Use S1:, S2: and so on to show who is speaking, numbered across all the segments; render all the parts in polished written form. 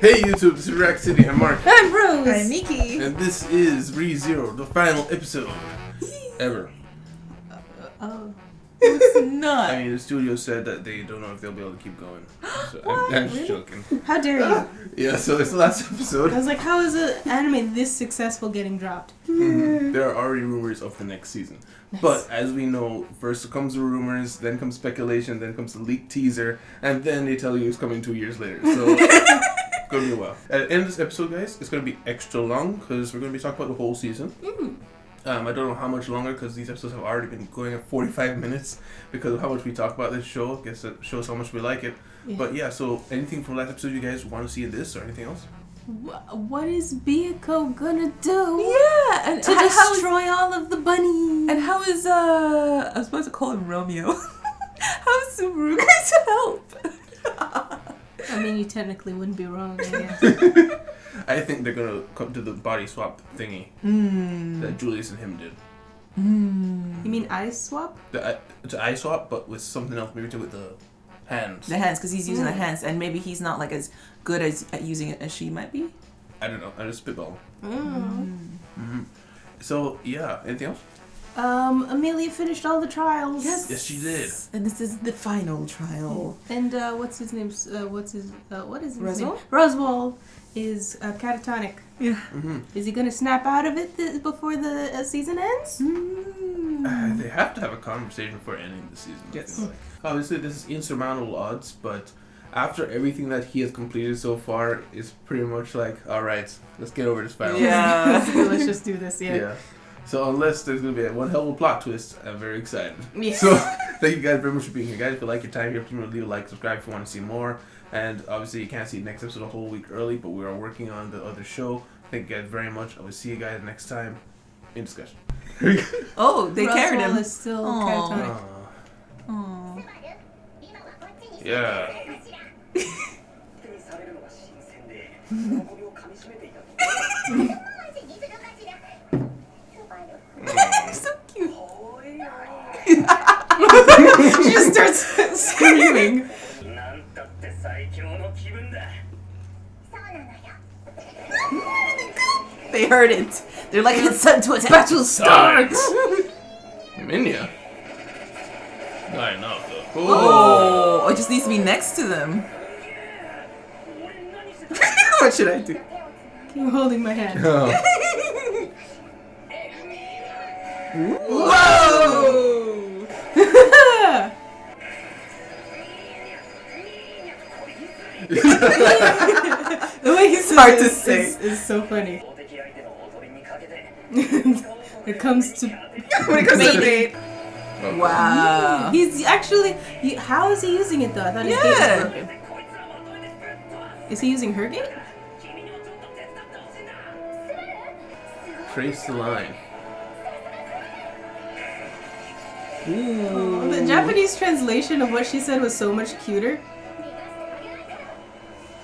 S1: Hey YouTube, this is Rack City. I'm Mark.
S2: I'm Rose.
S3: I'm Miki.
S1: And this is ReZero, the final episode ever.
S3: Oh. It's not.
S1: I mean, the studio said that they don't know if they'll be able to keep going. So I'm just joking.
S2: How dare you?
S1: Yeah, so it's the last episode.
S2: I was like, how is an anime this successful getting dropped?
S1: Mm-hmm. There are already rumors of the next season.
S2: Nice.
S1: But as we know, first comes the rumors, then comes speculation, then comes the leaked teaser, and then they tell you it's coming 2 years later. So it's going to be a while. At the end of this episode, guys, it's going to be extra long because we're going to be talking about the whole season. I don't know how much longer because these episodes have already been going at 45 minutes because of how much we talk about this show. I guess it shows how much we like it.
S2: Yeah.
S1: But yeah, so anything from last episode you guys want to see in this or anything else?
S2: What is Byakuya gonna do?
S3: Yeah, and
S2: To destroy all of the bunnies.
S3: and how is I was supposed to call him Romeo. How is Subaru going to help?
S2: I mean, you technically wouldn't be wrong, I guess.
S1: I think they're going to come to the body swap thingy that Julius and him did.
S2: You mean eye swap?
S1: It's an eye swap, but with something else, maybe with the hands.
S3: The hands, because he's using the hands, and maybe he's not like as good at using it as she might be.
S1: I don't know. I just spitball.
S2: Mm.
S1: So yeah, anything else?
S2: Amelia finished all the trials.
S1: Yes, she did.
S3: And this is the final trial.
S2: And what's his name? What is his
S3: Roswell?
S2: name? Roswell is catatonic.
S3: Yeah.
S2: Is he gonna snap out of it before the season ends?
S1: They have to have a conversation before ending the season. I
S3: Yes.
S1: feel like. Obviously, this is insurmountable odds, but after everything that he has completed so far, it's pretty much like, all right, let's get over this final.
S3: Yeah.
S2: Let's just do this.
S1: Yeah. So unless there's gonna be one hell of a plot twist, I'm very excited.
S2: Yeah.
S1: So thank you guys very much for being here, guys. If you like your time here, please leave a like, subscribe if you want to see more. And obviously, you can't see the next episode a whole week early, but we are working on the other show. Thank you guys very much. I will see you guys next time in discussion.
S3: Oh, they carried
S2: Roswell
S3: him.
S2: is still
S3: Aw.
S2: catatonic.
S3: Aww.
S1: Yeah.
S3: So cute.
S2: She just starts screaming.
S3: They heard it. They're like, it's time to attack.
S2: Battle starts.
S1: Minya. Not enough though.
S3: Oh, it just needs to be next to them. What should I do?
S2: Keep holding my hand.
S1: Oh.
S3: Whoa!
S2: The way he says
S3: hard
S2: it
S3: to
S2: is-
S3: say.
S2: is so funny. It comes to
S3: When it comes to
S2: Mating.
S3: bait. Wow.
S2: He's actually. How is he using it though? I thought his gate
S3: Yeah.
S2: was broken. Is he using her gate?
S1: Trace the line.
S3: Ooh.
S2: The Japanese translation of what she said was so much cuter.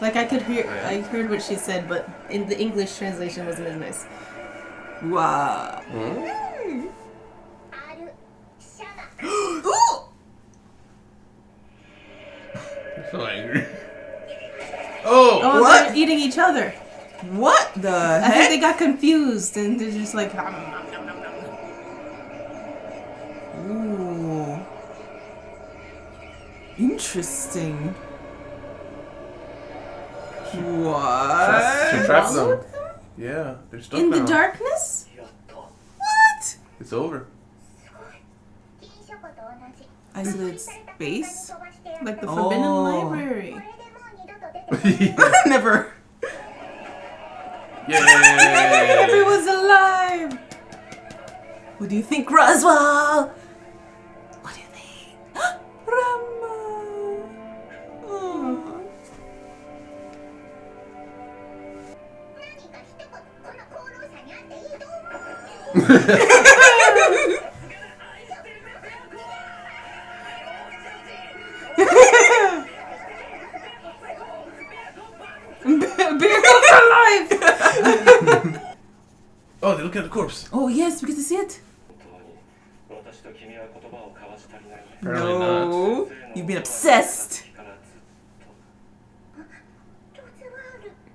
S2: Like I heard what she said, but in the English translation wasn't as nice.
S3: Wow.
S1: Hmm?
S3: Ooh.
S1: I'm so angry. Oh!
S2: Oh,
S3: What?
S2: they're eating each other.
S3: What the
S2: I think
S3: heck?
S2: they got confused and they're just like.
S3: Ooh. Interesting. What?
S1: She trapped them.
S2: Swallowed
S1: Yeah, they're stuck
S2: in the
S1: now.
S2: darkness?
S3: What?
S1: It's over.
S3: Isolated space?
S2: Like the Forbidden
S3: Oh.
S2: Library.
S3: Never.
S1: Yay!
S2: Everyone's alive!
S3: What do you think, Roswell? What do you think? Rama. Oh.
S2: Bearco's alive!
S1: Oh, they look at the corpse.
S3: Oh yes, we get to see it.
S1: Apparently
S3: No, you've been obsessed.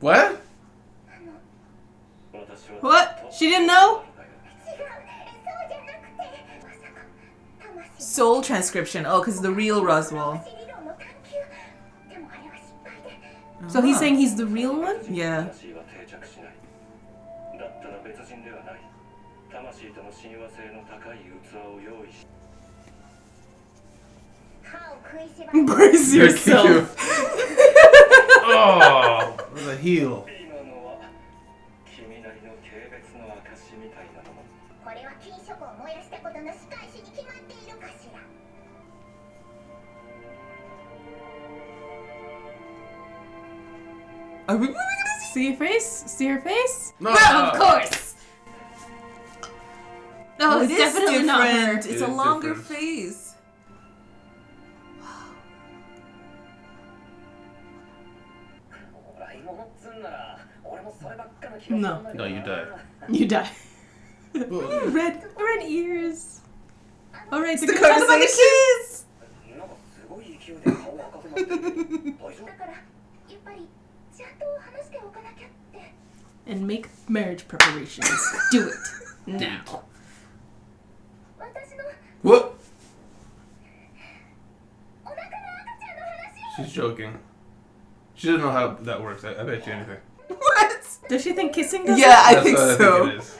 S1: What?
S2: What? She didn't know?
S3: Soul transcription. Oh, because the real Roswell.
S2: So he's saying he's the real one?
S3: Yeah.
S2: Brace yourself.
S1: Oh, with a heel.
S3: Are we gonna
S2: See your face? See her face?
S1: No.
S2: Of course. No,
S3: Oh,
S2: it's
S3: it is
S2: definitely not her.
S3: different. It's
S1: It
S3: a
S1: is
S3: longer
S1: different.
S3: face.
S2: No.
S1: No, you die.
S2: You die.
S1: Oh,
S2: Red ears. Alright,
S3: The card about the keys.
S2: And make marriage preparations. Do it. Now.
S1: what? She's joking. She doesn't know how that works. I bet you anything.
S3: What?
S2: Does she think kissing does
S3: Yeah, I
S1: That's
S3: think
S1: what
S3: so.
S1: I think it is.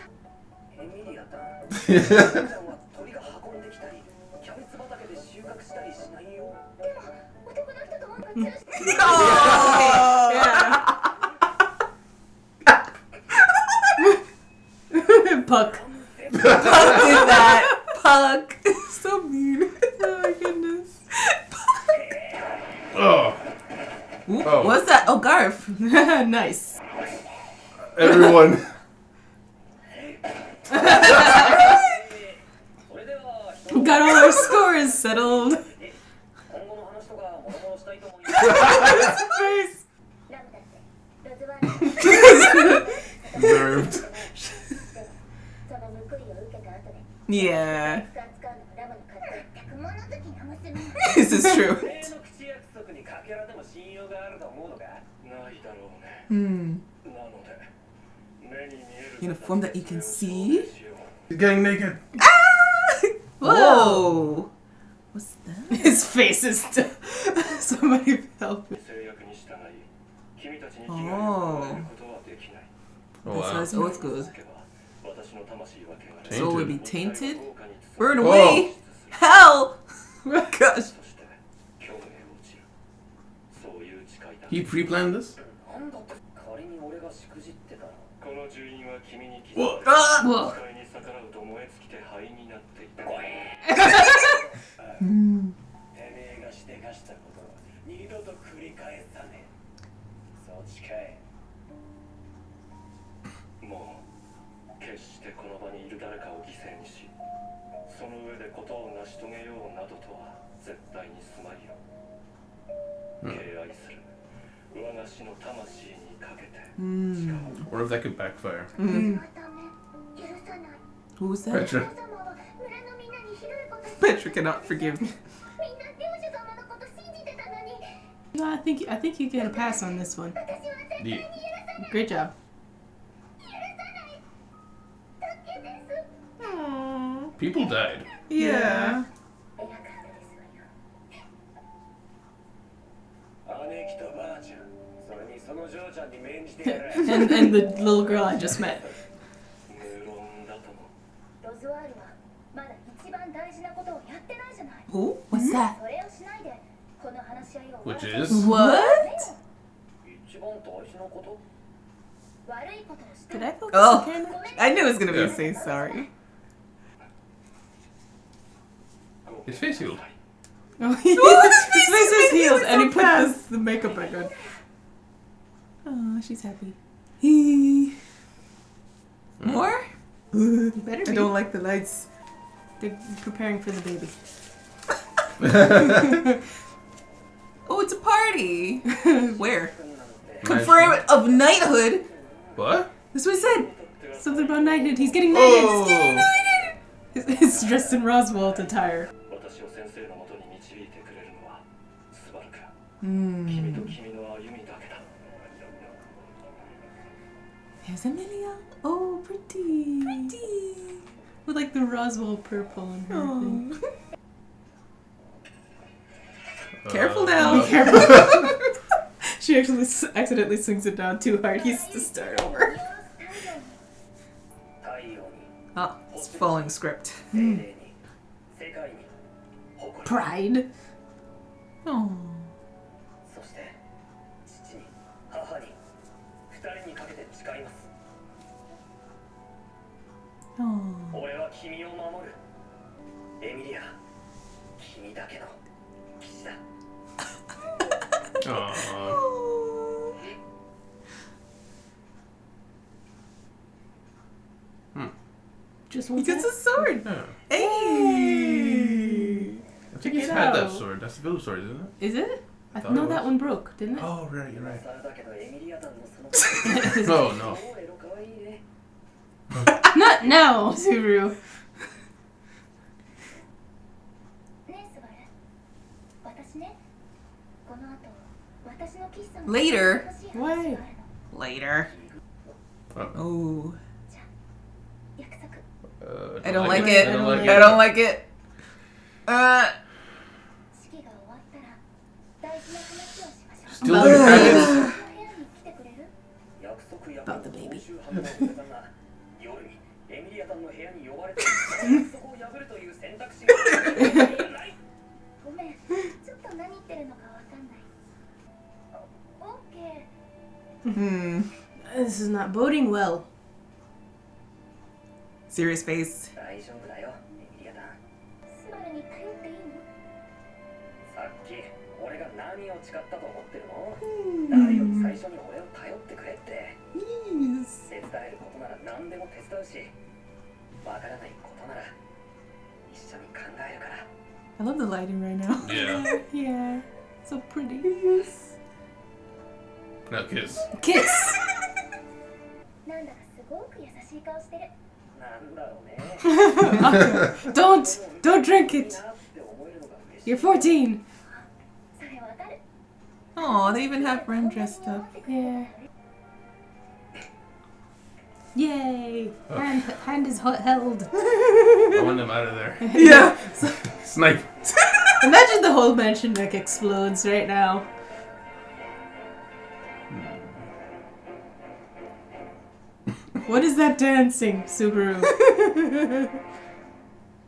S3: Oh.
S2: Yeah. Puck.
S3: Puck did that. Puck. So mean.
S2: Oh my goodness.
S1: Oh,
S3: Ooh,
S1: Oh.
S3: What's that? Oh, Garf.
S2: Nice.
S1: everyone.
S2: Got all our scores settled. Face.
S1: Observed.
S3: Yeah. This is true. Hmm. In a form that you can see?
S1: He's getting naked.
S3: Whoa. What's that?
S2: His face is still. Somebody help me.
S3: Oh.
S1: Oh,
S3: That's how
S1: wow.
S3: his oath goes.
S1: Tainted.
S3: Soul would be tainted? Burn
S1: Oh.
S3: away? Hell! Oh gosh.
S1: He pre-planned this? What?
S3: Ah!
S2: Whoa.
S3: Hmm. Hmm.
S1: What if that could backfire?
S3: Hmm. Who was that?
S1: Petra.
S3: Petra cannot forgive me.
S2: No, I think you get a pass on this one.
S1: Yeah.
S2: Great job.
S1: People died.
S3: Yeah.
S2: And the little girl I just met.
S3: Who? What's that?
S1: Which is?
S3: What?
S2: Did I focus
S3: Oh.
S2: the camera?
S3: I knew it was gonna be
S1: Yeah.
S3: say sorry.
S1: His face healed.
S2: Oh,
S3: his
S2: his
S3: face
S2: face is healed, and he
S3: so
S2: put
S3: fast.
S2: the makeup back on.
S3: Oh, she's happy. He. More?
S2: You better
S3: I
S2: be.
S3: don't like the lights.
S2: They're preparing for the baby.
S3: Oh, it's a party. Where?
S1: Nice.
S3: Confirm of knighthood.
S1: What?
S3: That's what it said.
S2: Something about knighthood. He's getting knighted.
S1: Oh!
S2: He's dressed in Roswell attire.
S3: Here's Emilia. Oh, pretty.
S2: With like the Roswell purple and her thing.
S3: Careful now.
S2: Be careful. She actually accidentally sings it down too hard. He has to start over.
S3: Oh, it's following script.
S2: Pride.
S3: Oh.
S4: そして父に母に二人にかけて誓います
S3: Oh.
S4: 俺は君を守るエミリア君だけの騎士だ
S1: Aww.
S2: Just
S3: He
S2: one
S3: gets a sword.
S1: Yeah.
S3: Hey.
S1: I think he's had that sword. That's the village sword, isn't it?
S2: Is it? I
S1: thought
S2: no,
S1: it
S2: that
S1: was.
S2: one broke, didn't it?
S1: Oh, right, you're right.
S4: 今更だけどエミリア団のその
S1: No, no.
S4: 超エロ可愛いね
S2: Not now, Subaru.
S5: ねえスバル私ねこの後私の喫茶の
S3: Later.
S5: 欲しい話があるの
S3: Later. Oh.
S5: 約束
S3: I don't like
S2: it.
S3: it.
S2: I don't like
S3: I don't like it.
S5: 式が終わったら大事な話をしましょう
S1: Still the dragons.
S5: この部屋に来てくれる
S4: 約束破
S2: About the
S4: る
S2: baby.
S4: 報酬反応をしてたが夜にエミリア団の部屋に呼ばれて約束を破るという選択肢がない
S5: ごめんちょっと何言ってるのかわかんないオッケー
S3: Hmm.
S2: This is not boding well.
S3: Serious face.
S4: 大丈夫だよエミリア団
S5: スバルに頼っていいの
S4: さっき俺が何を誓ったと思ってるの誰より最初に俺を頼ってくれって
S3: Yes.
S4: 手伝えることなら何でも手伝うしわからないことなら一緒に考えるから
S3: I love the lighting right now.
S1: Yeah.
S2: Yeah. So pretty.
S1: Now kiss.
S2: Kiss.
S5: なんだかすごく優しい顔してる
S4: なんだろうね
S2: Don't drink
S4: いい
S2: it.
S4: なって思えるのが嬉しい
S2: You're 14.
S5: それわかる
S3: Oh, they even have Ren dressed up.
S2: Yeah. Yay. Hand is held.
S1: I want them out of there.
S3: Yeah.
S1: Snipe.
S2: Imagine the whole mansion like explodes right now. What is that dancing, Subaru?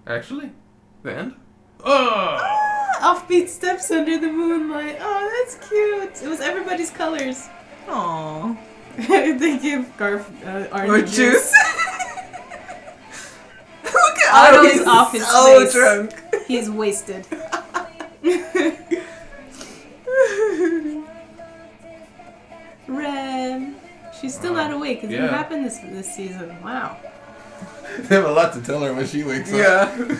S1: Actually? The end? Oh!
S2: Offbeat steps under the moonlight. Oh, that's cute. It was everybody's colors.
S3: Aww.
S2: They give Garf
S3: Or
S2: orange
S3: juice. Look at
S2: Otto
S3: Otto.
S2: is
S3: He's
S2: off his
S3: so
S2: face.
S3: drunk.
S2: He's wasted. Ren. She's still not awake. It's
S1: Yeah.
S2: what happened this season. Wow.
S1: They have a lot to tell her when she wakes up.
S3: Yeah.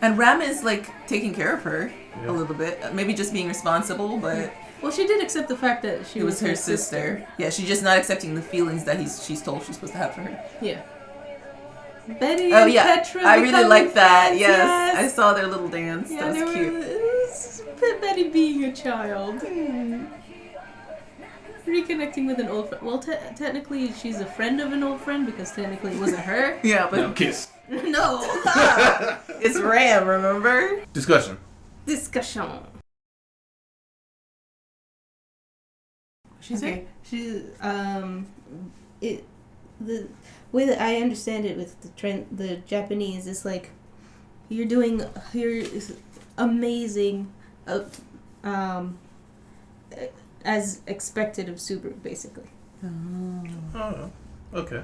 S3: And Ram is like taking care of her
S1: Yeah.
S3: a little bit. Maybe just being responsible, but
S2: Well, she did accept the fact that she
S3: it was her sister. Yeah, she's just not accepting the feelings that she's told she's supposed to have for her.
S2: Yeah. Betty
S3: Oh
S2: and
S3: yeah,
S2: Petra
S3: I really
S2: becoming
S3: like that.
S2: friends,
S3: Yes. I saw their little dance.
S2: Yeah,
S3: That was cute.
S2: it was Betty being a child. Reconnecting with an old friend. Well, technically, she's a friend of an old friend because technically it wasn't her.
S3: Yeah, but
S1: Now kiss.
S2: No.
S3: it's Ram, remember?
S1: Discussion.
S2: Discussion.
S3: She's
S2: Okay. The way that I understand it with the Japanese is like you're amazing, as expected of Subaru, basically.
S1: Oh, okay.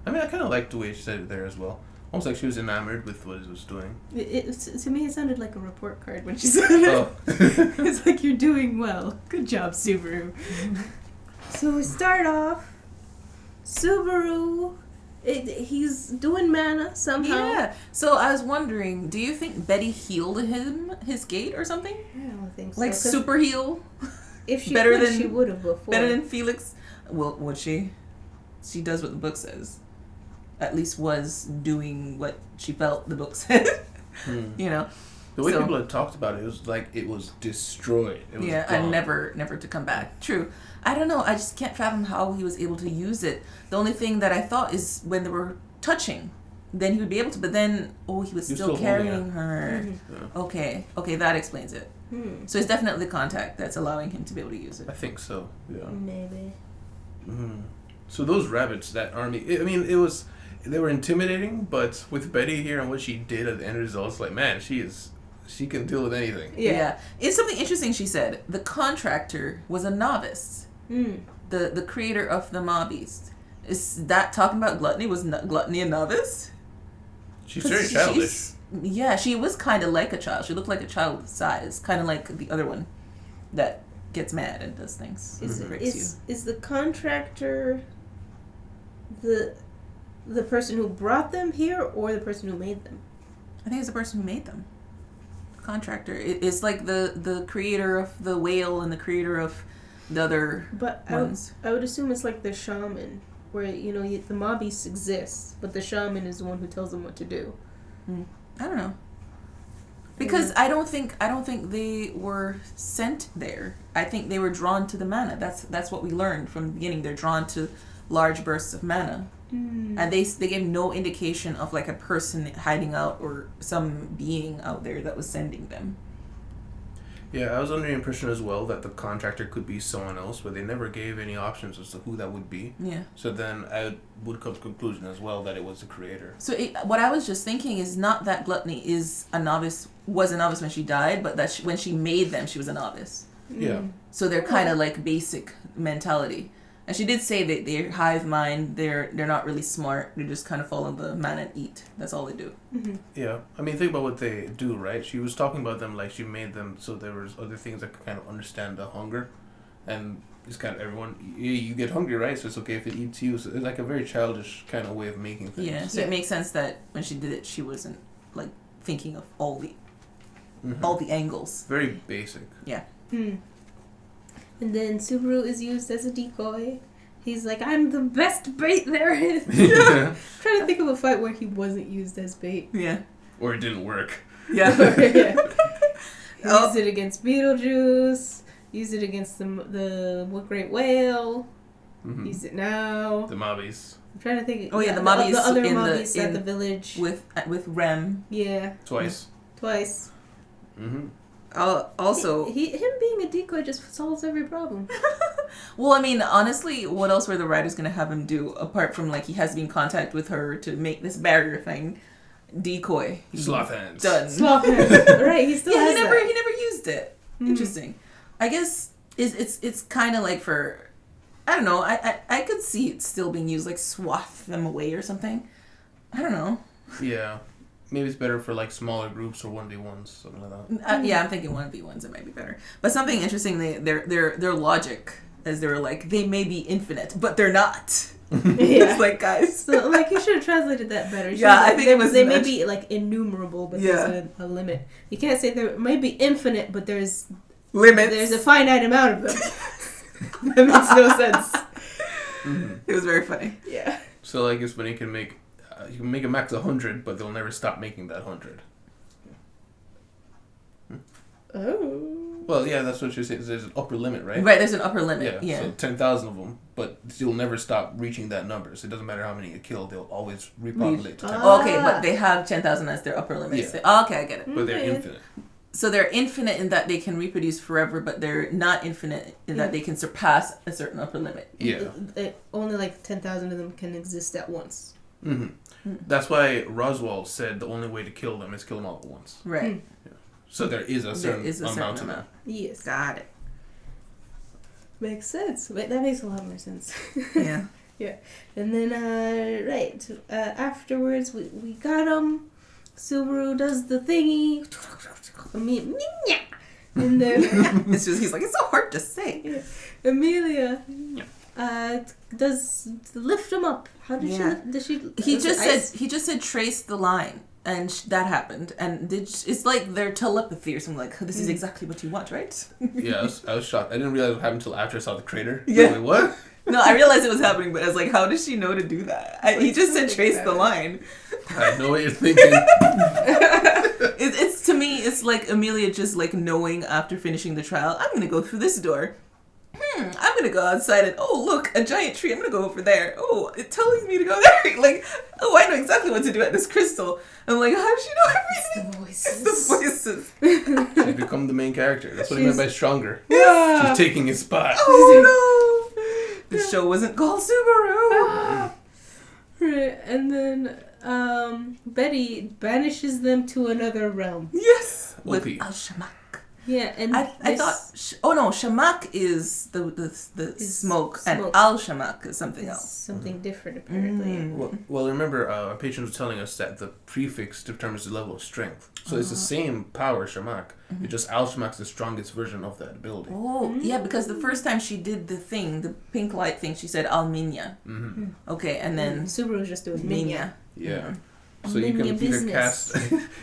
S1: I mean, I kind of liked the way she said it there as well. Almost like she was enamored with what he was doing.
S2: To me, it sounded like a report card when she said it.
S1: Oh.
S2: It's like, you're doing well. Good job, Subaru. So we start off. Subaru, he's doing mana somehow.
S3: Yeah. So I was wondering, do you think Betty healed his gate or something?
S2: I don't think so.
S3: Like
S2: 'cause
S3: super heal?
S2: if she
S3: better
S2: could,
S3: than-
S2: she would have before.
S3: Better than Felix? Well, would she? She does what the book says. At least was doing what she felt the book said. You know?
S1: The way
S3: So-
S1: people had talked about it was like it was destroyed. It was
S3: Yeah,
S1: gone.
S3: and never to come back. True. I don't know. I just can't fathom how he was able to use it. The only thing that I thought is when they were touching, then he would be able to. But then, he was
S1: He was
S3: still
S1: still holding
S3: carrying
S1: it.
S3: her.
S1: Yeah.
S3: Okay, that explains it. So it's definitely contact that's allowing him to be able to use it.
S1: I think so. Yeah.
S2: Maybe.
S1: So those rabbits, that army. They were intimidating, but with Betty here and what she did at the end result, it's like, man, she can deal with anything.
S2: Yeah.
S3: It's something interesting she said. The contractor was a novice. The creator of the Mob Beast. Is that talking about gluttony? Was gluttony a novice?
S1: She's very childish.
S3: Yeah, she was kind of like a child. She looked like a child size, kind of like the other one that gets mad and does things.
S2: Is the contractor the person who brought them here or the person who made them?
S3: I think it's the person who made them. Contractor. It's like the creator of the whale and the creator of the other ones.
S2: I would assume it's like the shaman, where the mob beast exists, but the shaman is the one who tells them what to do.
S3: I don't know. Because I don't think they were sent there. I think they were drawn to the mana. That's what we learned from the beginning. They're drawn to large bursts of mana. And they gave no indication of like a person hiding out or some being out there that was sending them.
S1: Yeah, I was under the impression as well that the contractor could be someone else, but they never gave any options as to who that would be.
S3: Yeah.
S1: So then I would come to the conclusion as well that it was the creator.
S3: So what I was just thinking is not that Gluttony was a novice when she died, but that when she made them, she was a novice.
S1: Yeah.
S3: So they're kind of like basic mentality. And she did say that they're hive mind. They're not really smart. They just kind of follow the man and eat. That's all they do.
S1: Yeah. I mean, think about what they do, right? She was talking about them like she made them so there was other things that could kind of understand the hunger. And it's kind of everyone, you get hungry, right? So it's okay if it eats you. So it's like a very childish kind of way of making things.
S3: Yeah. So it makes sense that when she did it, she wasn't like thinking of all the angles.
S1: Very basic.
S3: Yeah.
S2: And then Subaru is used as a decoy. He's like, I'm the best bait there is.
S1: Yeah.
S2: Trying to think of a fight where he wasn't used as bait.
S3: Yeah.
S1: Or it didn't work.
S3: Yeah.
S2: Yeah. Used it against Beetlejuice. Used it against the great whale. Used it now.
S1: The mobbies.
S2: I'm trying to think.
S3: Oh yeah, the mobbies
S2: the other
S3: in
S2: mobbies
S3: the
S2: at the village.
S3: with Rem.
S2: Yeah.
S1: Twice.
S3: Also,
S2: him being a decoy just solves every problem.
S3: well, I mean, honestly, what else were the writers gonna have him do apart from like he has to be in contact with her to make this barrier thing? Decoy.
S1: Sloth hands.
S3: Done.
S2: Sloth hands. Right, he still has
S3: he never
S2: that.
S3: used it. Interesting. I guess it's kind of like for, I don't know. I could see it still being used like swath them away or something. I don't know.
S1: Yeah. Maybe it's better for like smaller groups or 1v1s, something like that.
S3: Yeah, I'm thinking 1v1s it might be better. But something interesting, their logic as they were like, they may be infinite, but they're not.
S2: Yeah.
S3: It's like, guys.
S2: So like you should have translated that better.
S3: Yeah, I think it was
S2: they may be like innumerable, but
S3: Yeah.
S2: there's a limit. You can't say there may be infinite, but there's
S3: limits.
S2: a finite amount of them. That makes no sense.
S3: It was very funny.
S2: Yeah.
S1: So like it's when you can make a max 100, but they'll never stop making that 100.
S2: Oh.
S1: Well, yeah, that's what you're saying. There's an upper limit, right?
S3: Right, there's an upper limit. Yeah.
S1: So 10,000 of them, but you'll never stop reaching that number. So it doesn't matter how many you kill; they'll always repopulate to 10,000.
S3: Okay, but they have 10,000 as their upper limit.
S1: Yeah.
S3: Okay, I get it.
S1: But they're
S2: Okay.
S1: infinite.
S3: So they're infinite in that they can reproduce forever, but they're not infinite in that they can surpass a certain upper limit.
S1: Yeah.
S2: Only like 10,000 of them can exist at once.
S1: That's why Roswell said the only way to kill them is kill them all at once.
S3: Right.
S1: So there is a certain amount of them.
S2: Yes.
S3: Got it.
S2: Makes sense. That makes a lot more sense.
S3: Yeah.
S2: Yeah. And then, afterwards, we got him. Subaru does the thingy. And then
S3: It's just, he's like, it's so hard to say.
S2: Amelia does lift him up. How did she?
S3: He just said trace the line, and that happened. And it's like their telepathy or something. Like, this is exactly what you want, right?
S1: Yeah, I was shocked. I didn't realize what happened until after I saw the crater.
S3: Yeah.
S1: Wait, what?
S3: No, I realized it was happening, but I was like, how does she know to do that? He just said trace the line.
S1: I know what you're thinking.
S3: It's to me, it's like Amelia just like knowing after finishing the trial, I'm gonna go through this door. I'm gonna go outside and oh look, a giant tree. I'm gonna go over there. Oh, it's telling me to go there. Like, oh, I know exactly what to do at this crystal. I'm like, how does she know everything?
S2: voices.
S3: It's the voices.
S1: She's become the main character. That's what I meant by stronger.
S2: Yeah.
S1: She's taking his spot.
S3: Oh no! The show wasn't called Subaru.
S2: Right, and then Betty banishes them to another realm.
S3: Yes, with
S1: OP.
S3: Al-Shamak.
S2: Yeah, and
S3: I thought. Oh no, Shamak is the smoke, and
S2: smoke.
S3: Al-Shamak is something
S2: it's
S3: else.
S2: something different apparently.
S1: Well, remember, our patron was telling us that the prefix determines the level of strength. So it's the same power, Shamak. It's just Al-Shamak's the strongest version of that ability.
S3: Oh, yeah, because the first time she did the thing, the pink light thing, she said Al-Minya.
S1: Mm-hmm.
S3: Okay, and then
S2: Subaru's just doing Minya.
S1: Yeah. So you can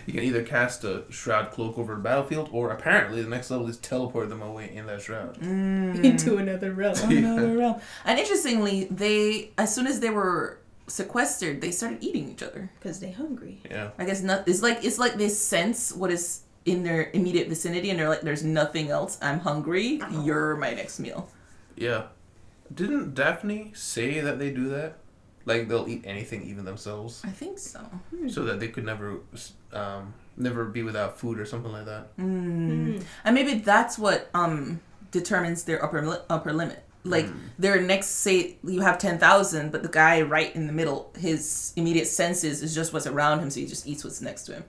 S1: either cast a shroud cloak over the battlefield, or apparently the next level is teleport them away in that shroud.
S2: Into another realm.
S3: Another realm. And interestingly, they as soon as they were sequestered, they started eating each other.
S2: Because they're hungry.
S1: Yeah.
S3: I guess not. It's like they sense what is in their immediate vicinity, and they're like, "There's nothing else. I'm hungry. You're my next meal."
S1: Yeah. Didn't Daphne say that they do that? Like they'll eat anything, even themselves,
S3: I think so.
S1: so that they could never be without food or something like that.
S3: And maybe that's what determines their upper limit. Like their next, say you have 10,000, but the guy right in the middle, his immediate senses is just what's around him, so he just eats what's next to him.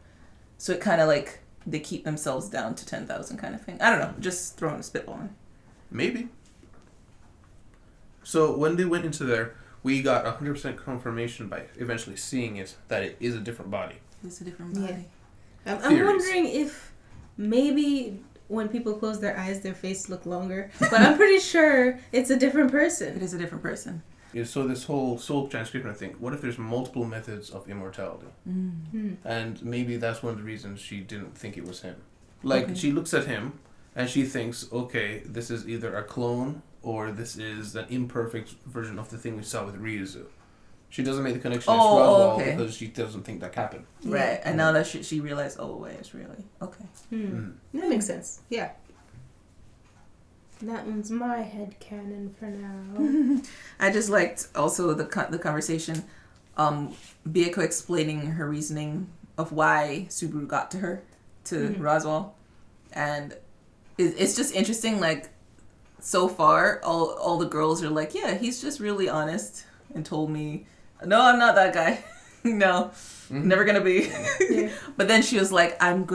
S3: So it kind of like they keep themselves down to 10,000 kind of thing. I don't know, just throwing a spitball in.
S1: Maybe. So when they went into there, we got 100% confirmation by eventually seeing it that it is a different body.
S3: It's a different body.
S2: Yeah. I'm wondering if maybe when people close their eyes, their face look longer. But I'm pretty sure it's a different
S3: It
S2: person.
S3: is a different person.
S1: Yeah, so this whole soul transcription thing, what if there's multiple methods of immortality? And maybe that's one of the reasons she didn't think it was him. Like, she looks at him and she thinks, okay, this is either a clone or this is an imperfect version of the thing we saw with Ryuzu. She doesn't make the connection to Roswell because she doesn't think that happened.
S3: Right, and now that she realized, oh wait, it's really okay.
S2: That makes sense. Yeah. That one's my headcanon for now.
S3: I just liked also the conversation, Biyako explaining her reasoning of why Subaru got to her, to Roswell, and it's just interesting. Like, so far, all the girls are like, yeah, he's just really honest and told me, no, I'm not that guy. No, never gonna be.
S2: Yeah.
S3: But then she was like, I'm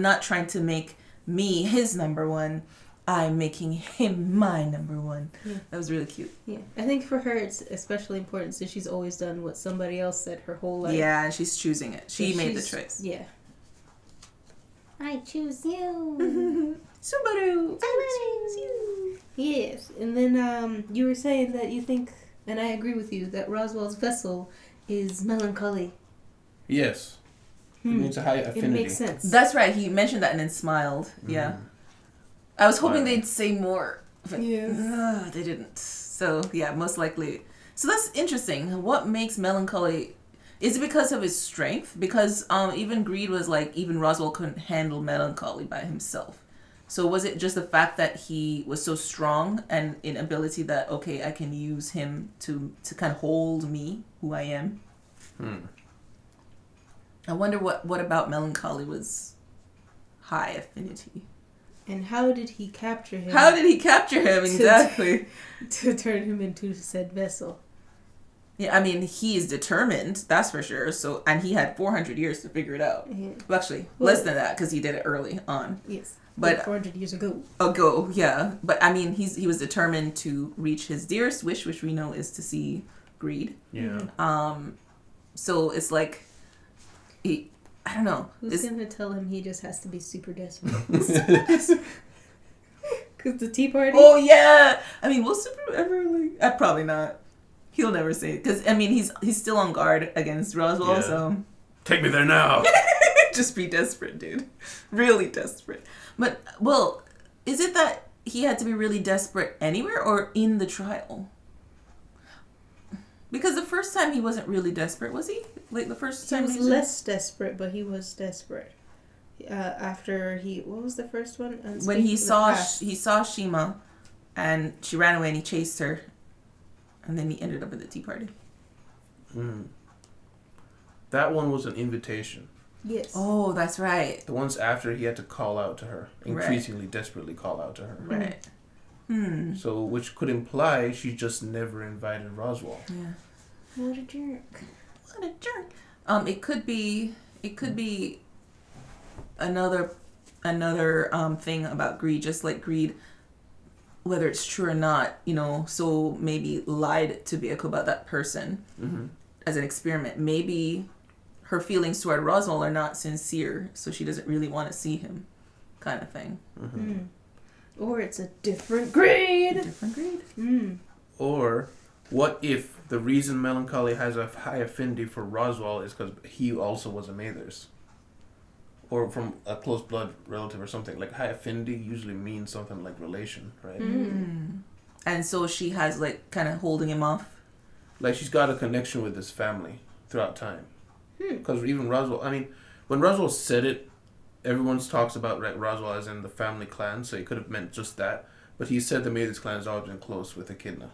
S3: not trying to make me his number one. I'm making him my number one. Yeah. That was really cute.
S2: Yeah. I think for her it's especially important since she's always done what somebody else said her whole life.
S3: Yeah, and she's choosing it. She made the choice.
S2: Yeah.
S5: I choose you.
S3: Subaru!
S5: I choose you.
S2: Yes. And then you were saying that you think, and I agree with you, that Roswell's vessel is melancholy.
S1: Yes. It needs a high affinity.
S2: It makes sense.
S3: That's right. He mentioned that and then smiled. Yeah. I was hoping they'd say more. But they didn't. So, yeah, most likely. So that's interesting. What makes melancholy... Is it because of his strength? Because even Greed was like, even Roswell couldn't handle melancholy by himself. So was it just the fact that he was so strong and in ability that, okay, I can use him to kind of hold me, who I am? I wonder what about melancholy was high affinity.
S2: And how did he capture him?
S3: How did he capture him exactly?
S2: To turn him into said vessel.
S3: Yeah, I mean, he is determined, that's for sure. So, and he had 400 years to figure it out.
S2: Yeah.
S3: Well, actually, less than that because he did it early on.
S2: Yes.
S3: But
S2: 400 years ago.
S3: Yeah. But I mean, he was determined to reach his dearest wish, which we know is to see Greed.
S1: Yeah.
S3: So it's like, I don't know.
S2: Who's gonna tell him he just has to be super desperate? Because the Tea Party?
S3: Oh, yeah! I mean, will Subaru ever, like... probably not. He'll never say it. Because, I mean, he's still on guard against Roswell, so...
S1: Take me there now!
S3: Just be desperate, dude. Really desperate. But, well, is it that he had to be really desperate anywhere or in the trial? Because the first time he wasn't really desperate, was he? Like, the first time
S2: he was less desperate, but he was desperate. After what was the first one?
S3: When he
S2: Unspeakable Past.
S3: saw Shima, and she ran away and he chased her, and then he ended up at the tea party.
S1: That one was an invitation.
S2: Yes.
S3: Oh, that's right.
S1: The ones after, he had to call out to her, increasingly desperately call out to her.
S3: Right.
S1: So, which could imply she just never invited Roswell.
S3: Yeah.
S2: What a jerk.
S3: What a jerk. It could be another thing about greed, just like greed, whether it's true or not, so maybe lied to Byaku about that person as an experiment. Maybe her feelings toward Roswell are not sincere, so she doesn't really want to see him, kind of thing.
S2: Or it's a different grade.
S3: Different grade.
S1: Or, what if the reason Melancholy has a high affinity for Roswell is because he also was a Mathers? Or from a close blood relative or something. Like, high affinity usually means something like relation, right?
S3: And so she has, like, kind of holding him off.
S1: Like, she's got a connection with his family throughout time. Because even Roswell, I mean, when Roswell said it, everyone talks about Roswell as in the family clan, so he could have meant just that. But he said the Mathers clan has always been close with Echidna.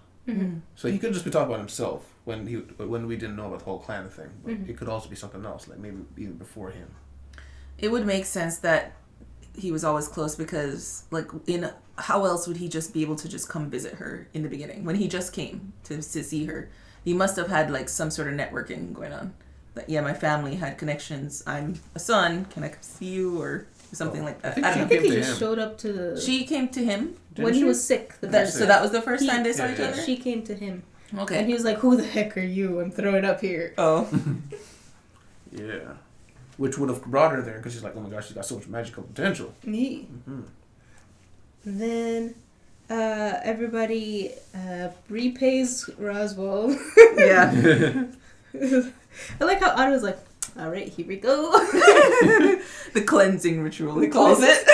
S1: So he could just be talking about himself when we didn't know about the whole clan thing. But it could also be something else, like maybe even before him.
S3: It would make sense that he was always close because, like, how else would he just be able to just come visit her in the beginning when he just came to see her? He must have had like some sort of networking going on. That my family had connections. I'm a son. Can I come see you or something like that?
S1: I
S2: I think he just showed up to the...
S3: She came to him
S2: when he was sick.
S3: So that was the first time they saw each other?
S2: She came to him.
S3: Okay.
S2: And he was like, who the heck are you? I'm throwing up here.
S3: Oh.
S1: Yeah. Which would have brought her there because she's like, oh my gosh, she's got so much magical potential.
S2: Yeah. Then everybody repays Roswell.
S3: Yeah.
S2: I like how Otto was like, all right, here we go.
S3: The cleansing ritual, he calls it.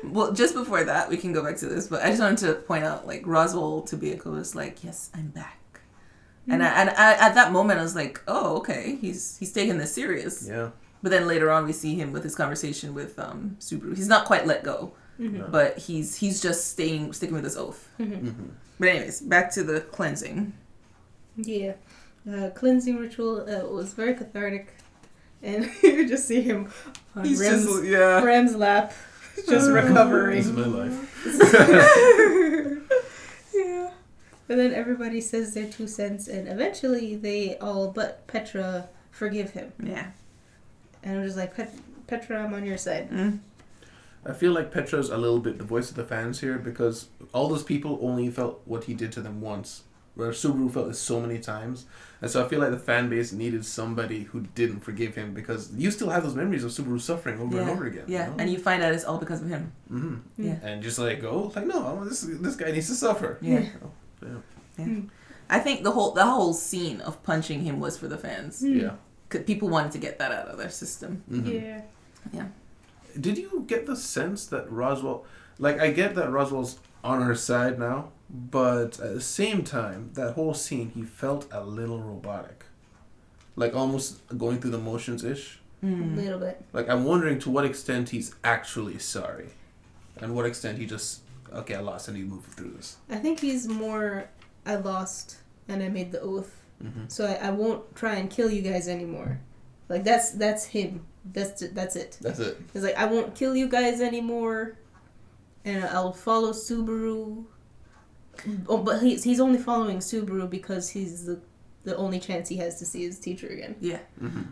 S3: Well, just before that, we can go back to this, but I just wanted to point out, like, Roswell to Byaku was like, yes, I'm back. And I at that moment, I was like, oh, okay, he's taking this serious.
S1: Yeah.
S3: But then later on, we see him with his conversation with Subaru. He's not quite let go, but he's just sticking with his oath. But anyways, back to the cleansing.
S2: Yeah. Cleansing ritual was very cathartic. And you just see him on Rem's lap, just recovering.
S1: This is my life.
S2: Yeah. But then everybody says their 2 cents, and eventually they all but Petra forgive him.
S3: Yeah.
S2: And I'm just like, Petra, I'm on your side.
S1: I feel like Petra's a little bit the voice of the fans here because all those people only felt what he did to them once, where Subaru felt it so many times. And so I feel like the fan base needed somebody who didn't forgive him because you still have those memories of Subaru suffering over and over again.
S3: Yeah,
S1: you know?
S3: and you find out it's all because of him. Yeah.
S1: And just like go, like, no, this guy needs to suffer.
S3: Yeah.
S1: Yeah.
S3: I think the whole scene of punching him was for the fans.
S1: Yeah.
S3: People wanted to get that out of their system.
S2: Yeah.
S3: Yeah.
S1: Did you get the sense that Roswell, like, I get that Roswell's on her side now, but at the same time, that whole scene, he felt a little robotic. Like, almost going through the motions-ish.
S2: A little bit.
S1: Like, I'm wondering to what extent he's actually sorry. And what extent he just, okay, I lost, I need to move through this.
S2: I think he's more, I lost, and I made the oath. So I won't try and kill you guys anymore. Like, that's him. That's it.
S1: That's it.
S2: He's like, I won't kill you guys anymore, and I'll follow Subaru. Oh, but he's only following Subaru because he's the only chance he has to see his teacher again.
S3: Yeah.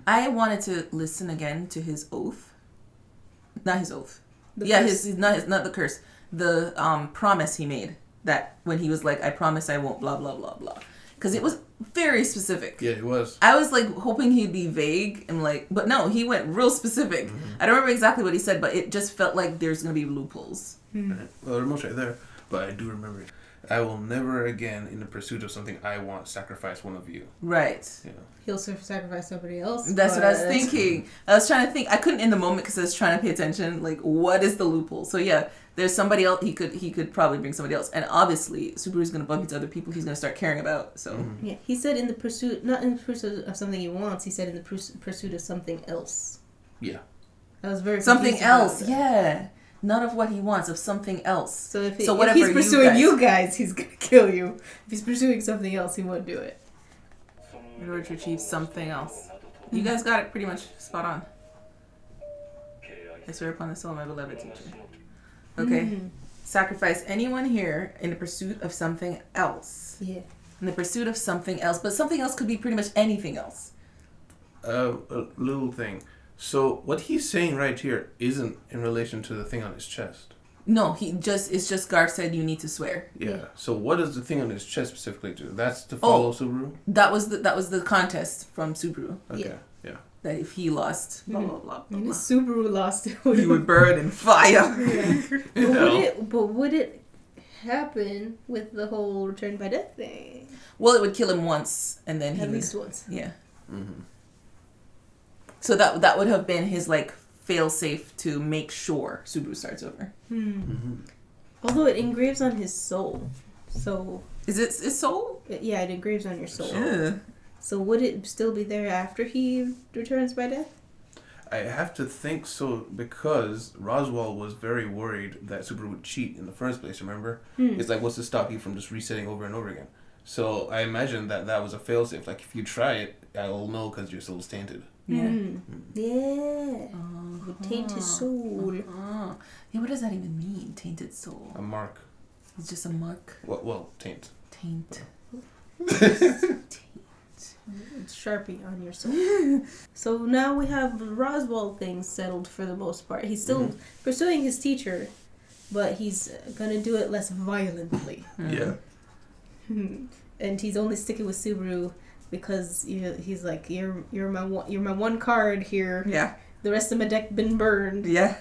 S3: I wanted to listen again to his oath. Not his oath. Not the curse. The promise he made, that when he was like, I promise I won't blah blah blah blah. Because it was very specific.
S1: Yeah, it was.
S3: I was like hoping he'd be vague and like, but no, he went real specific. I don't remember exactly what he said, but it just felt like there's gonna be loopholes.
S1: Right. Well, the remote's right there, but I do remember it. I will never again, in the pursuit of something I want, sacrifice one of you.
S3: Right.
S1: Yeah.
S2: He'll sacrifice somebody else.
S3: That's what I was thinking. I was trying to think. I couldn't in the moment because I was trying to pay attention. Like, what is the loophole? So yeah, there's somebody else. He could probably bring somebody else, and obviously Subaru's gonna bump into other people he's gonna start caring about. So
S2: yeah, he said in the pursuit, not in the pursuit of something he wants. He said in the pursuit of something else.
S1: Yeah.
S2: I was very
S3: Something
S2: confused about
S3: else,
S2: that.
S3: yeah. None of what he wants, of something else.
S2: So if
S3: whatever
S2: he's pursuing
S3: you
S2: you guys, he's gonna kill you. If he's pursuing something else, he won't do it.
S3: In order to achieve something else. You guys got it pretty much spot on. I swear upon the soul of my beloved teacher. Okay.
S2: Mhm.
S3: Sacrifice anyone here in the pursuit of something else.
S2: Yeah.
S3: In the pursuit of something else. But something else could be pretty much anything else.
S1: A little thing. So what he's saying right here isn't in relation to the thing on his chest.
S3: No, it's just Garth said you need to swear.
S1: Yeah. So what does the thing on his chest specifically do? That's to follow Subaru?
S3: That was the contest from Subaru.
S1: Okay. Yeah.
S3: That if he lost, blah blah blah. blah,
S2: And
S3: blah.
S2: if Subaru lost it,
S3: He would burn in fire.
S2: But would it happen with the whole return by death thing?
S3: Well, it would kill him once, and then he
S2: At
S3: would,
S2: least once.
S3: yeah.
S1: Mm-hmm.
S3: So that would have been his like fail safe to make sure Subaru starts over.
S1: Mm-hmm.
S2: Although it engraves on his soul, so
S3: Is it his soul?
S2: yeah, it engraves on your soul.
S3: Yeah.
S2: So would it still be there after he returns by death?
S1: I have to think so because Roswell was very worried that Subaru would cheat in the first place, remember? It's like, what's to stop you from just resetting over and over again? So I imagine that was a failsafe. Like, if you try it, I'll know because your soul's tainted.
S3: Yeah.
S2: Yeah. Would taint his soul.
S3: Yeah, what does that even mean? Tainted soul.
S1: A mark.
S3: It's just a mark.
S1: Well, taint.
S3: Taint.
S2: It's Sharpie on your soul. So now we have the Roswell thing settled for the most part. He's still pursuing his teacher, but he's gonna do it less violently.
S1: Yeah.
S2: And he's only sticking with Subaru because he's like, you're my one card here.
S3: Yeah.
S2: The rest of my deck been burned.
S3: Yeah.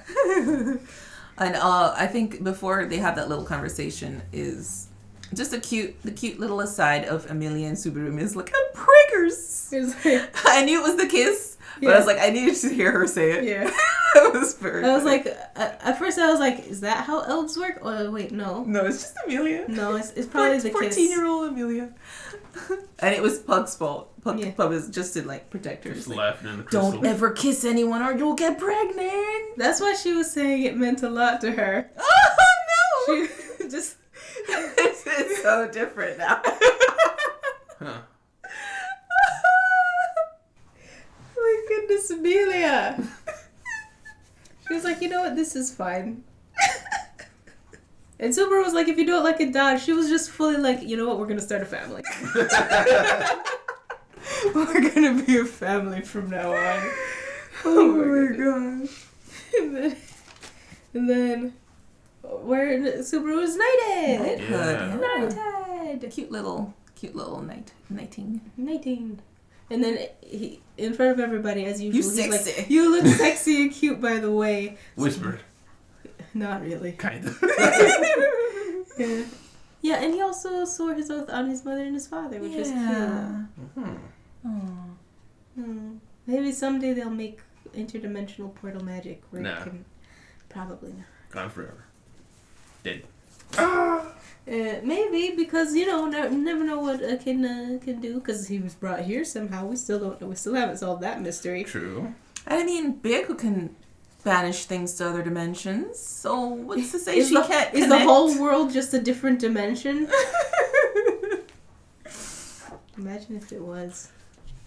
S3: And I think before they have that little conversation is just the cute little aside of Amelia and Subaru is like, I'm priggers.
S2: It's like,
S3: I knew it was the kiss, but I was like, I needed to hear her say it.
S2: yeah.
S3: It was very
S2: I was
S3: funny.
S2: like, at first I was like, is that how elves work? Oh wait, no.
S3: No, it's just Amelia.
S2: No, it's probably the kiss.
S3: 14-year-old Amelia. And it was Pug's fault. Pug was just to like protect her.
S1: Just
S3: Like,
S1: laughing in the crystal.
S3: don't ever kiss anyone or you'll get pregnant.
S2: That's why she was saying it meant a lot to her.
S3: Oh no!
S2: She just
S3: It's so different now.
S1: Huh.
S2: my goodness, Amelia. She was like, you know what, this is fine. And Subaru was like, if you do it like a dog, she was just fully like, you know what, we're gonna start a family. We're gonna be a family from now on.
S3: Oh my gosh.
S2: And then where Subaru is knighted.
S1: Yeah.
S2: Knighted.
S3: Cute little knighting.
S2: 19. And then he, in front of everybody, as usual,
S3: You
S2: he's like,
S3: sexy.
S2: you look sexy and cute, by the way.
S1: Whispered.
S2: Not really.
S1: Kind of.
S2: Yeah. Yeah, and he also swore his oath on his mother and his father, which is cute.
S1: Hmm.
S2: Maybe someday they'll make interdimensional portal magic where
S1: Nah.
S2: it can... Probably not.
S1: Gone forever. Dead.
S2: Maybe, because, you know, never know what a kid can do, because he was brought here somehow. We still don't know. We still haven't solved that mystery.
S1: True.
S3: I mean, Big can banish things to other dimensions. So what's to say
S2: Is
S3: she
S2: the,
S3: can't
S2: is
S3: connect?
S2: the whole world just a different dimension? Imagine if it was.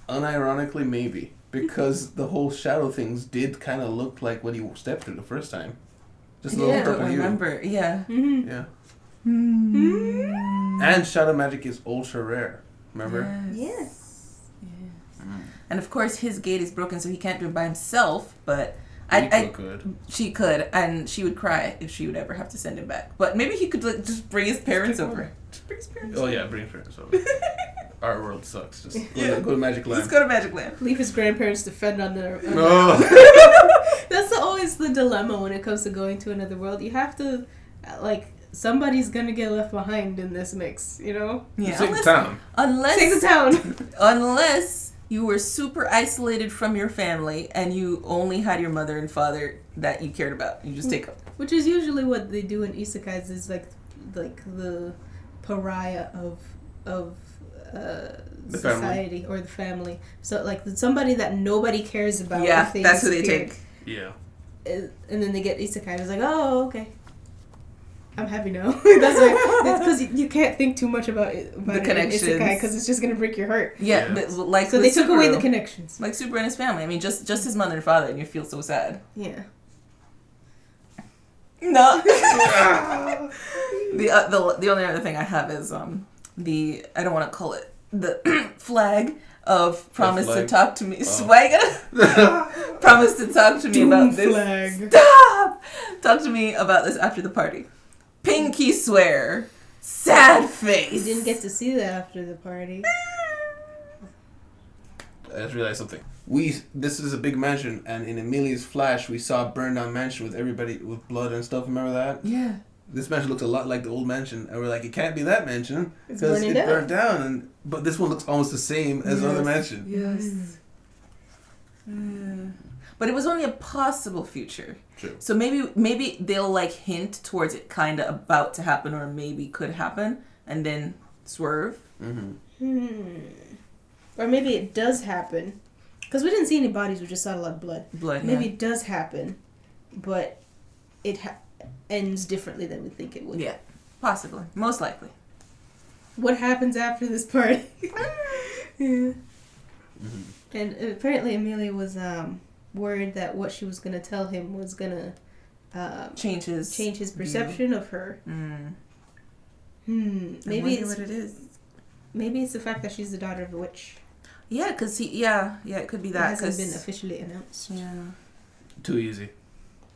S1: Unironically, maybe. Because the whole shadow things did kind of look like what he stepped through the first time. Just a little
S3: I don't
S1: purple hue.
S3: remember. Yeah.
S2: Mm-hmm.
S1: Yeah.
S3: Mm.
S1: And shadow magic is ultra rare. Remember?
S2: Yes.
S3: And of course, his gate is broken, so he can't do it by himself. But
S1: Nico could.
S3: she could, and she would cry if she would ever have to send him back. But maybe he could like, just bring his parents over. Just bring his parents.
S1: Oh yeah, bring friends over. Our world sucks. Just go to Magic Land.
S3: Let's go to Magic Land.
S2: Leave his grandparents to fend on their...
S1: No.
S2: That's always the dilemma when it comes to going to another world. You have to, like, somebody's gonna get left behind in this mix, you know?
S3: Yeah,
S1: Sing town.
S2: Take the town.
S3: Unless you were super isolated from your family and you only had your mother and father that you cared about. You just take them.
S2: Which is usually what they do in isekais, is like the pariah of
S1: The
S2: society or the family. So like somebody that nobody cares about.
S3: Yeah,
S2: if they
S3: that's who they
S2: disappeared.
S3: take.
S1: Yeah.
S2: And then they get isekai. It's like, oh, okay. I'm happy now. That's why, because you can't think too much about it,
S3: The connections.
S2: isekai, because it's just gonna break your heart.
S3: Yeah,
S1: Yeah.
S3: but like
S2: So
S3: with
S2: they took away the
S3: Subaru,
S2: connections.
S3: like Subaru and his family. I mean, just his mother and father, and you feel so sad.
S2: Yeah.
S3: No. The only other thing I have is the I don't want to call it the flag of promise to
S1: flag?
S3: talk to me.
S1: Oh.
S3: Swagger. Promise to talk to me about this.
S2: Flag.
S3: Stop! Talk to me about this after the party. Pinky swear. Sad face.
S2: You didn't get to see that after the party.
S1: I just realized something. This is a big mansion, and in Amelia's flash, we saw a burned down mansion with everybody with blood and stuff. Remember that?
S3: Yeah.
S1: This mansion looks a lot like the old mansion, and we're like, it can't be that mansion
S2: It's
S1: because
S2: burning
S1: it
S2: down.
S1: burned down. But this one looks almost the same as the other
S3: Yes.
S1: mansion.
S3: Yes. But it was only a possible future.
S1: True.
S3: So maybe they'll like hint towards it kind of about to happen or maybe could happen and then swerve.
S1: Mm-hmm.
S2: Or maybe it does happen. Because we didn't see any bodies, we just saw a lot of blood. Maybe
S3: Yeah.
S2: it does happen, but it ends differently than we think it would.
S3: Yeah. Possibly. Most likely.
S2: What happens after this party? Yeah.
S1: Mm-hmm.
S2: And apparently Amelia was worried that what she was going to tell him was going to
S3: Change his
S2: perception of her. Maybe it's
S3: what it is.
S2: maybe it's the fact that she's the daughter of a witch.
S3: Yeah, because it could be that.
S2: It hasn't
S3: 'cause-
S2: been officially announced.
S3: Yeah.
S1: Too easy.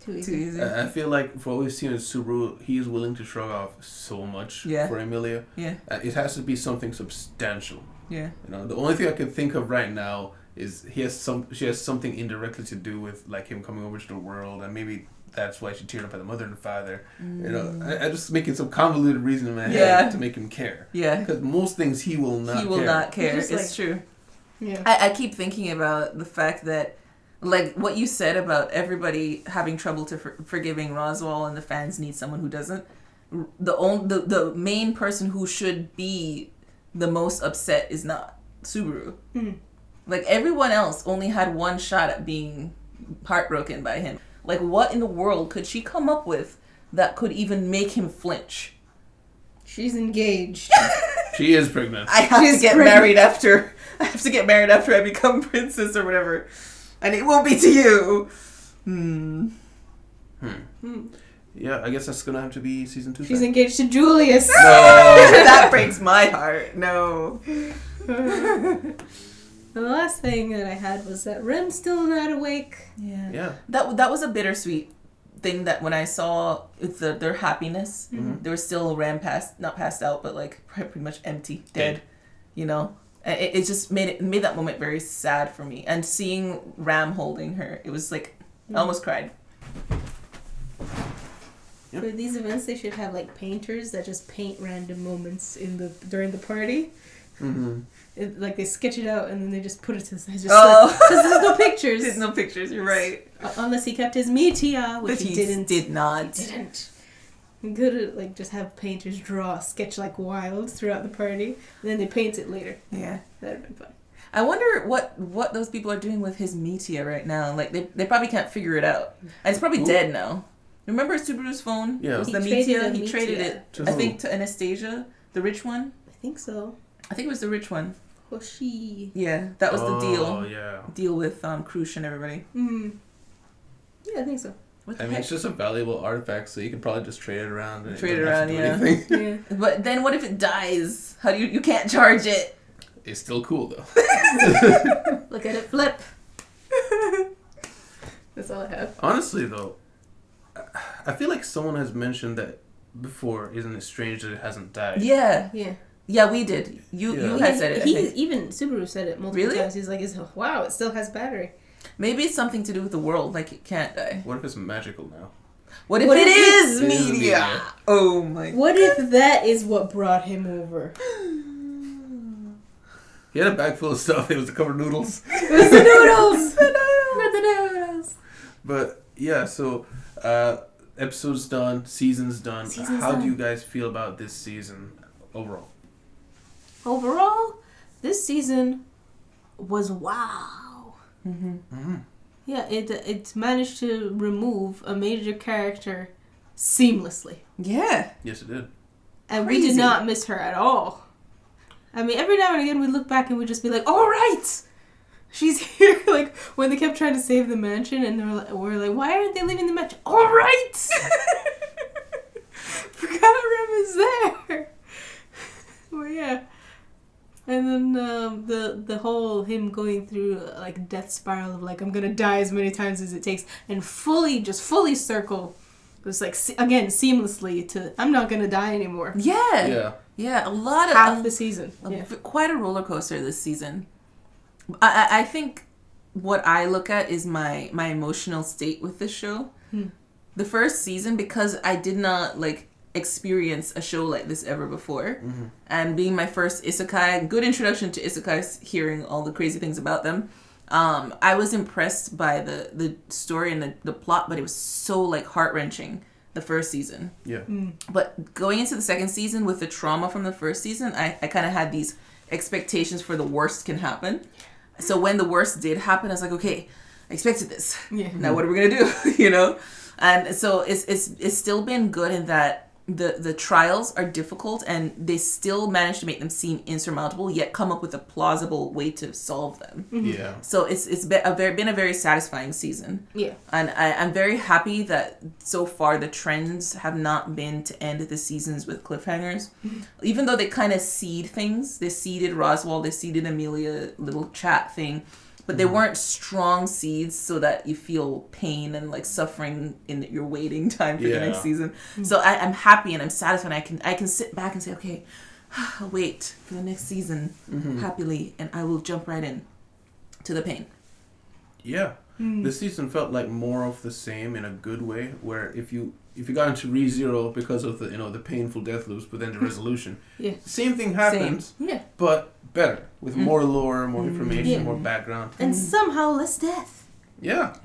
S2: Too easy.
S3: Too easy.
S1: I feel like for what we've seen in Subaru, he is willing to shrug off so much
S3: Yeah.
S1: for Amelia.
S3: Yeah.
S1: It has to be something substantial.
S3: Yeah.
S1: You know, the only thing I can think of right now is she has something indirectly to do with like him coming over to the world, and maybe that's why she teared up at the mother and the father. You know, I just making some convoluted reason in my head
S3: Yeah.
S1: to make him care.
S3: Yeah.
S1: Because most things he will not.
S3: He will not care.
S2: Just
S3: It's
S2: like-
S3: true.
S2: Yeah.
S3: I keep thinking about the fact that, like, what you said about everybody having trouble to forgiving Roswell and the fans need someone who doesn't. The main person who should be the most upset is not Subaru. Like, everyone else only had one shot at being heartbroken by him. Like, what in the world could she come up with that could even make him flinch?
S2: She's engaged.
S1: She is pregnant.
S3: I have
S2: She's
S3: to get
S2: pregnant.
S3: married after. I have to get married after I become princess or whatever, and it won't be to you.
S1: Yeah, I guess that's gonna have to be season 2.
S2: She's engaged to Julius.
S1: No.
S3: That breaks my heart. No.
S2: The last thing that I had was that Rem's still not awake.
S3: Yeah.
S1: Yeah.
S3: That was a bittersweet thing that when I saw with their happiness, they were still not passed out, but like pretty much empty, dead. You know, it just made that moment very sad for me. And seeing Ram holding her, it was like I almost cried.
S1: Yep.
S2: For these events, they should have like painters that just paint random moments during the party.
S1: Mm-hmm.
S2: Like they sketch it out and then they just put it to the side. Just
S3: Oh.
S2: there's no pictures.
S3: There's no pictures. You're right.
S2: Unless he kept his meteor, which
S3: But
S2: he
S3: he
S2: didn't.
S3: did not.
S2: Didn't. He could like just have painters draw, sketch like wild throughout the party, and then they paint it later.
S3: Yeah.
S2: That'd been fun.
S3: I wonder what those people are doing with his meteor right now. Like they probably can't figure it out. And it's probably dead now. Remember Subaru's phone?
S1: Yeah.
S3: It was
S2: He
S3: the
S2: traded
S3: meteor.
S2: the
S3: He traded
S2: meteor.
S3: it.
S1: To
S3: I
S1: who?
S3: think to Anastasia, the rich one.
S2: I think so.
S3: I think it was the rich one.
S2: Hoshi.
S3: Yeah, that was the deal.
S1: Oh yeah.
S3: Deal with Krush and everybody.
S2: Yeah, I think so.
S3: What the
S1: I mean,
S3: heck?
S1: it's just a valuable artifact, so you can probably just trade it around. And
S3: Trade
S1: don't
S3: it
S1: have to
S3: around,
S1: do
S3: yeah.
S1: anything.
S2: Yeah.
S3: But then what if it dies? How do you can't charge it?
S1: It's still cool though.
S2: Look at it flip. That's all I have.
S1: Honestly though, I feel like someone has mentioned that before. Isn't it strange that it hasn't died?
S3: Yeah.
S2: Yeah.
S3: Yeah, we did. You
S1: Yeah.
S3: had said it. I think.
S2: Even Subaru said it multiple
S3: Really?
S2: times. He's like, wow, it still has battery.
S3: Maybe it's something to do with the world, like it can't die.
S1: What if it's magical now?
S3: What if
S2: What
S3: it
S2: if
S3: is
S1: it is
S3: media?
S1: media?
S3: Oh my.
S2: What if that is what brought him over?
S1: He had a bag full of stuff. It was the covered noodles.
S2: It was the noodles. Not the noodles.
S1: But yeah, so episode's done, season's done.
S2: Season's
S1: How
S2: done.
S1: do you guys feel about this season overall?
S2: Overall, this season was wow. Yeah, it managed to remove a major character seamlessly.
S3: Yeah.
S1: Yes, it did.
S2: And we
S3: Crazy.
S2: did not miss her at all. I mean, every now and again we look back and we just be like, all right, she's here. Like, when they kept trying to save the mansion and we're like, why aren't they leaving the mansion? All right! Forgot Rem is there. Well, yeah. And then the whole him going through like death spiral of like, I'm gonna die as many times as it takes, and fully circle, just like again seamlessly to I'm not gonna die anymore.
S3: Yeah. Yeah. A lot of
S2: Half the season.
S3: quite a roller coaster this season. I think what I look at is my emotional state with this show. The first season, because I did not like experience a show like this ever before, and being my first isekai, good introduction to isekais, hearing all the crazy things about them, I was impressed by the story and the plot, but it was so like heart-wrenching the first season.
S1: Yeah.
S3: But going into the second season with the trauma from the first season, I kind of had these expectations for the worst can happen. So when the worst did happen, I was like, okay, I expected this.
S2: Yeah.
S3: Now what are we gonna do? You know? And so it's still been good in that the trials are difficult and they still manage to make them seem insurmountable, yet come up with a plausible way to solve them.
S1: Yeah.
S3: So it's been a very satisfying season.
S2: Yeah.
S3: And I'm very happy that so far the trends have not been to end the seasons with cliffhangers. Even though they kind of seed things. They seeded Roswell, they seeded Amelia little chat thing. But they weren't strong seeds so that you feel pain and like suffering in your waiting time for the next season. So I'm happy and I'm satisfied. I can sit back and say, okay, I'll wait for the next season happily, and I will jump right in to the pain.
S1: Yeah. This season felt like more of the same in a good way, where if you got into ReZero because of the painful death loops, but then the resolution, same thing happens,
S2: Yeah.
S1: but better with more lore, more information, more background,
S2: And somehow less death.
S1: Yeah.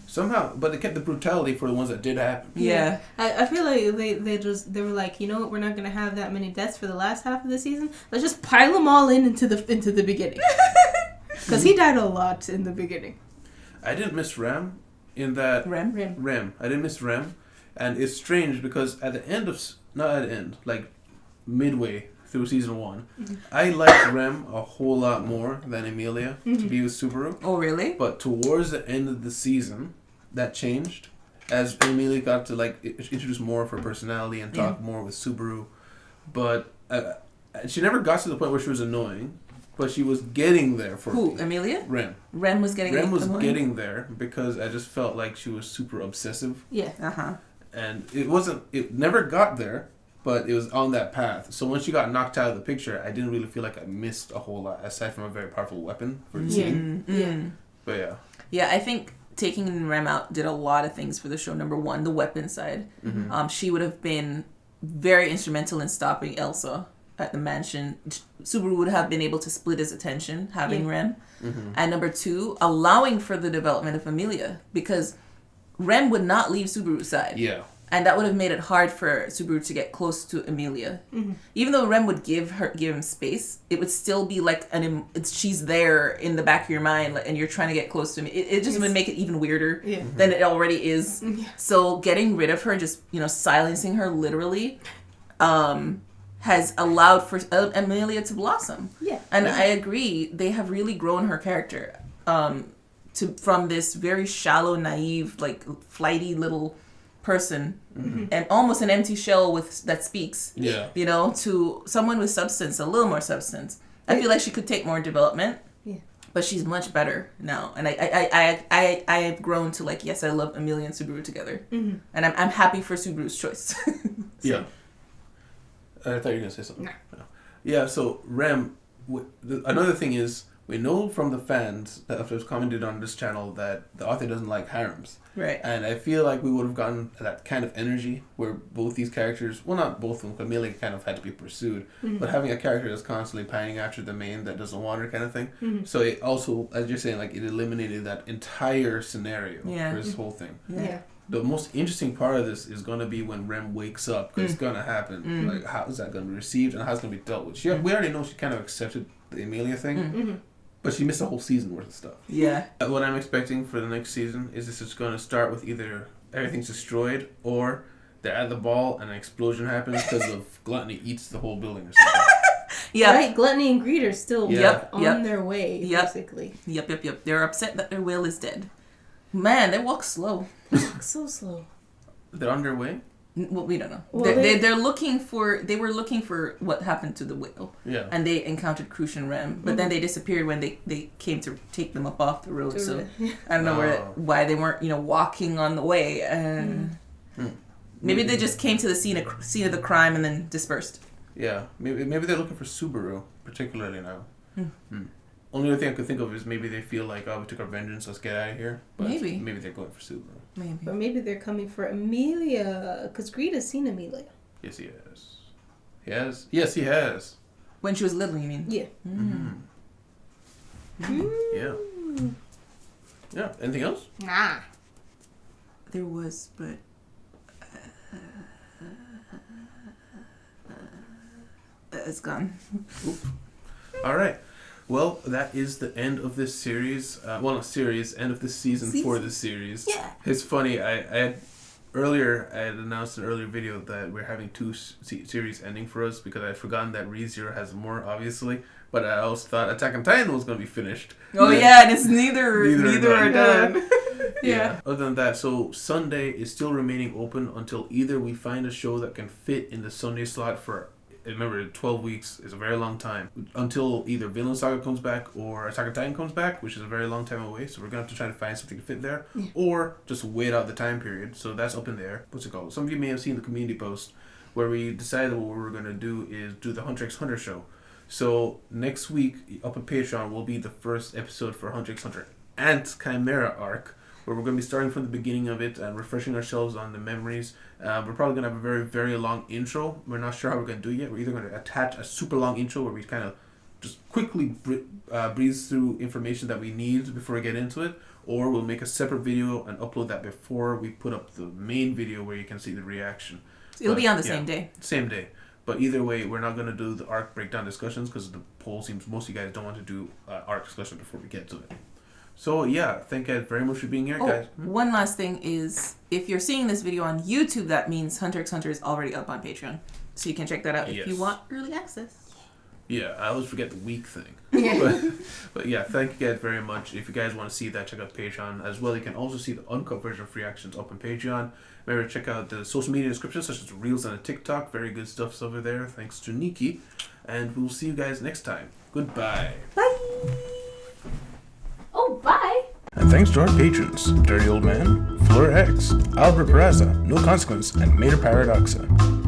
S1: Somehow, but they kept the brutality for the ones that did happen.
S3: Yeah.
S2: I feel like they were like, you know what, we're not gonna have that many deaths for the last half of the season. Let's just pile them all into the beginning. Because he died a lot in the beginning.
S1: I didn't miss Ram in that
S3: Rem.
S1: I didn't miss Rem, and it's strange because at the end of like midway through season 1, I liked Rem a whole lot more than Emilia to be with Subaru.
S3: Oh, really?
S1: But towards the end of the season, that changed as Emilia got to like introduce more of her personality and talk more with Subaru. But she never got to the point where she was annoying. But she was getting there for
S3: Who?
S1: me.
S3: Amelia?
S1: Rem.
S3: Rem was getting
S1: getting there because I just felt like she was super obsessive.
S2: Yeah.
S1: And it never got there, but it was on that path. So when she got knocked out of the picture, I didn't really feel like I missed a whole lot, aside from a very powerful weapon for the scene.
S2: Yeah.
S1: But yeah.
S3: Yeah, I think taking Rem out did a lot of things for the show. Number one, the weapon side. She would have been very instrumental in stopping Elsa at the mansion. Subaru would have been able to split his attention having Rem. And number two, allowing for the development of Amelia, because Rem would not leave Subaru's side.
S1: Yeah.
S3: And that would have made it hard for Subaru to get close to Amelia. Even though Rem would give him space, it would still be like she's there in the back of your mind, and you're trying to get close to me. It just would make it even weirder than it already is. So getting rid of her, just silencing her literally, has allowed for Amelia to blossom. Yeah. And I agree, they have really grown her character from this very shallow, naive, like flighty little person and almost an empty shell that speaks. Yeah. To someone with substance, a little more substance. I feel like she could take more development. Yeah. But she's much better now. And I have grown to like, yes, I love Amelia and Subaru together. And I'm happy for Subaru's choice.
S1: Yeah. I thought you were going to say something. No. Yeah, so Rem, another thing is, we know from the fans that have commented on this channel that the author doesn't like harems. Right. And I feel like we would have gotten that kind of energy where both these characters, well, not both of them, Amelia kind of had to be pursued, but having a character that's constantly pining after the main that doesn't want her kind of thing. So it also, as you're saying, like it eliminated that entire scenario for this whole thing. Yeah. The most interesting part of this is going to be when Rem wakes up, because it's going to happen. Like, how is that going to be received and how it's going to be dealt with? We already know she kind of accepted the Emilia thing.
S2: Mm-hmm.
S1: But she missed a whole season worth of stuff.
S3: Yeah.
S1: What I'm expecting for the next season is this is going to start with either everything's destroyed or they're at the ball and an explosion happens because of Gluttony eats the whole building or something.
S3: Yeah.
S2: Right, Gluttony and Greed are still on their way, basically.
S3: Yep. They're upset that their will is dead. Man, they walk slow.
S2: They walk so slow.
S1: They're on their way?
S3: Well, we don't know.
S2: Well,
S3: They were looking for what happened to the whale.
S1: Yeah.
S3: And they encountered Crucian and Rem. But then they disappeared when they came to take them up off the road. So I don't know why they weren't, walking on the way. Maybe they just came to the scene of the crime and then dispersed.
S1: Yeah. Maybe they're looking for Subaru, particularly now. Only other thing I could think of is maybe they feel like, we took our vengeance, let's get out of here. But maybe they're going for Subaru.
S3: Maybe.
S2: But maybe they're coming for Emilia, because Greed has seen Emilia.
S1: Yes, he has. He has? Yes, he has.
S3: When she was little, you mean?
S2: Yeah.
S1: Yeah. Yeah. Anything else?
S2: Nah.
S3: There was, but... it's gone.
S1: Oop. All right. Well, that is the end of this series. End of this season for this series.
S3: Yeah.
S1: It's funny. I had announced in an earlier video that we're having two series ending for us because I had forgotten that ReZero has more, obviously. But I also thought Attack on Titan was going to be finished.
S3: Oh, yeah, and it's neither are done.
S1: Yeah. Other than that, so Sunday is still remaining open until either we find a show that can fit in the Sunday slot for... Remember, 12 weeks is a very long time. Until either Vinland Saga comes back or Attack on Titan comes back, which is a very long time away. So we're going to have to try to find something to fit there. Yeah. Or just wait out the time period. So that's up in there. What's it called? Some of you may have seen the community post where we decided what we're going to do is do the Hunter x Hunter show. So next week, up on Patreon, will be the first episode for Hunter x Hunter Ant Chimera arc, where we're going to be starting from the beginning of it and refreshing ourselves on the memories. We're probably going to have a very, very long intro. We're not sure how we're going to do it yet. We're either going to attach a super long intro where we kind of just quickly breeze through information that we need before we get into it, or we'll make a separate video and upload that before we put up the main video where you can see the reaction.
S3: It'll be on the same day.
S1: Same day. But either way, we're not going to do the arc breakdown discussions because the poll seems most of you guys don't want to do arc discussion before we get to it. So yeah, thank you guys very much for being here, guys.
S3: One last thing is, if you're seeing this video on YouTube, that means Hunter x Hunter is already up on Patreon. So you can check that out if you want early access.
S1: Yeah, I always forget the week thing.
S2: Yeah.
S1: But yeah, thank you guys very much. If you guys want to see that, check out Patreon as well. You can also see the uncut version of reactions up on Patreon. Remember to check out the social media descriptions such as Reels and TikTok. Very good stuff's over there. Thanks to Nikki. And we'll see you guys next time. Goodbye.
S2: Bye. Oh, bye.
S1: And thanks to our patrons, Dirty Old Man, Fleur X, Albert Peraza, No Consequence, and Mater Paradoxa.